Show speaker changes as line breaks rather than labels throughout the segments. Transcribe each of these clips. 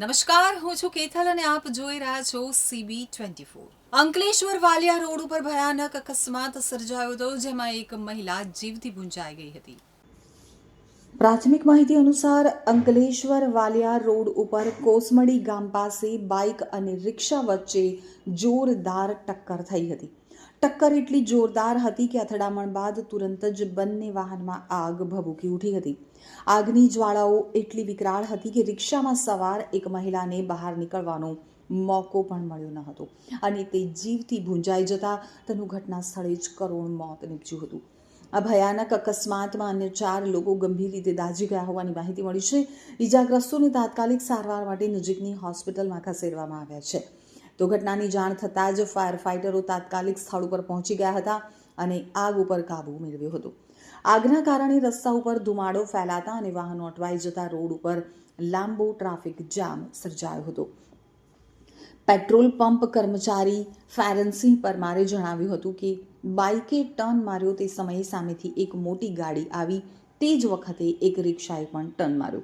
નમસ્કાર, હું છું કેથલ અને આપ જોઈ રહ્યા છો CB24। અંકલેશ્વર વાલિયા રોડ ઉપર ભયાનક અકસ્માત સર્જાયો હતો, જેમાં એક મહિલા જીવથી ભૂંજાઈ ગઈ હતી। પ્રાથમિક માહિતી અનુસાર અંકલેશ્વર વાલિયા રોડ ઉપર કોસમડી ગામ પાસે બાઇક અને રિક્ષા વચ્ચે જોરદાર ટક્કર થઈ હતી। ટક્કર એટલી જોરદાર હતી કે અથડામણ બાદ તુરંત જ બંને વાહનમાં આગ ભભૂકી ઉઠી હતી। આગની જ્વાળાઓ એટલી વિકરાળ હતી કે રિક્ષામાં સવાર એક મહિલાને બહાર નીકળવાનો મોકો પણ મળ્યો ન હતો અને તે જીવથી ભૂંજાઈ જતા તેનું ઘટના સ્થળે જ કરુણ મોત નીપજ્યું હતું। આ ભયાનક અકસ્માતમાં અન્ય 4 લોકો ગંભીર રીતે દાઝી ગયા હોવાની માહિતી મળી છે। ઇજાગ્રસ્તોને તાત્કાલિક સારવાર માટે નજીકની હોસ્પિટલમાં ખસેડવામાં આવ્યા છે। તો ઘટનાની જાણ થતાં જ ફાયર ફાઇટરો તાત્કાલિક સ્થળ ઉપર પહોંચી ગયા હતા અને આગ ઉપર કાબૂ મેળવ્યો હતો। આગના કારણે રસ્તા ઉપર ધુમાડો ફેલાતા અને વાહનો અટવાઈ જતા રોડ ઉપર લાંબો ટ્રાફિક જામ સર્જાયો હતો। પેટ્રોલ પંપ કર્મચારી ફેરનસિંહ પરમારે જણાવ્યું હતું કે બાઇકે ટર્ન માર્યો તે સમયે સામેથી એક મોટી ગાડી આવી, તે જ વખતે એક રિક્ષાએ પણ ટર્ન માર્યો,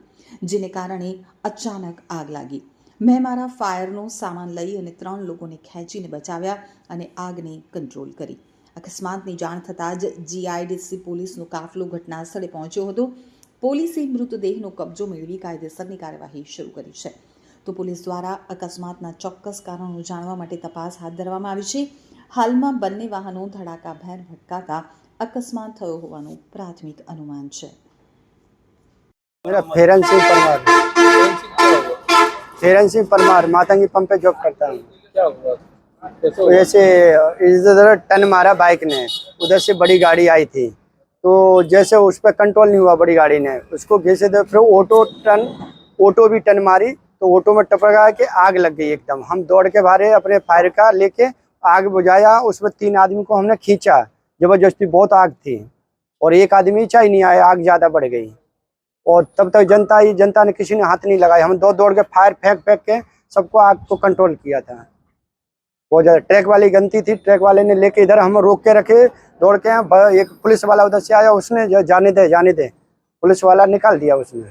જેને કારણે અચાનક આગ લાગી। મેં મારા ફાયરનો સામાન લઈ અને 3 લોકોને ખેંચીને બચાવ્યા અને આગને કંટ્રોલ કરી। અકસ્માતની જાણ થતાં જ GIDC પોલીસનો કાફલો ઘટના સ્થળે પહોંચ્યો હતો। પોલીસે મૃતદેહનો કબજો મેળવી કાયદેસરની કાર્યવાહી શરૂ કરી છે। તો પોલીસ દ્વારા અકસ્માતના ચોક્કસ કારણો જાણવા માટે તપાસ હાથ ધરવામાં આવી છે। હાલમાં બંને વાહનો ધડાકાભેર ભટકાતા અકસ્માત થયો હોવાનું પ્રાથમિક અનુમાન છે।
मेरा फेरन सिंह परमार मातंगी पंप पे जॉब करता हूँ।
क्या हुआ? कैसे
तो
हुआ?
ऐसे इधर टर्न मारा बाइक ने, उधर से बड़ी गाड़ी आई थी, तो जैसे उस पर कंट्रोल नहीं हुआ बड़ी गाड़ी ने, उसको घिसे दे, फिर ऑटो भी टर्न मारी, तो ऑटो में टपका के आग लग गई एकदम। हम दौड़ के भारे अपने फायर का लेके आग बुझाया, उसमें 3 आदमी को हमने खींचा, जबरदस्ती बहुत आग थी और एक आदमी चाय नहीं आया, आग ज़्यादा बढ़ गई और तब तक जनता ने किसी ने हाथ नहीं लगाया। हम दौड़ के फायर फेंक के सबको आग को कंट्रोल किया था। बहुत ज़्यादा ट्रक वाली गलती थी, ट्रक वाले ने लेके इधर हम रोक के रखे, दौड़ के एक पुलिस वाला उधर से आया, उसने जाने दे पुलिस वाला निकाल दिया उसने।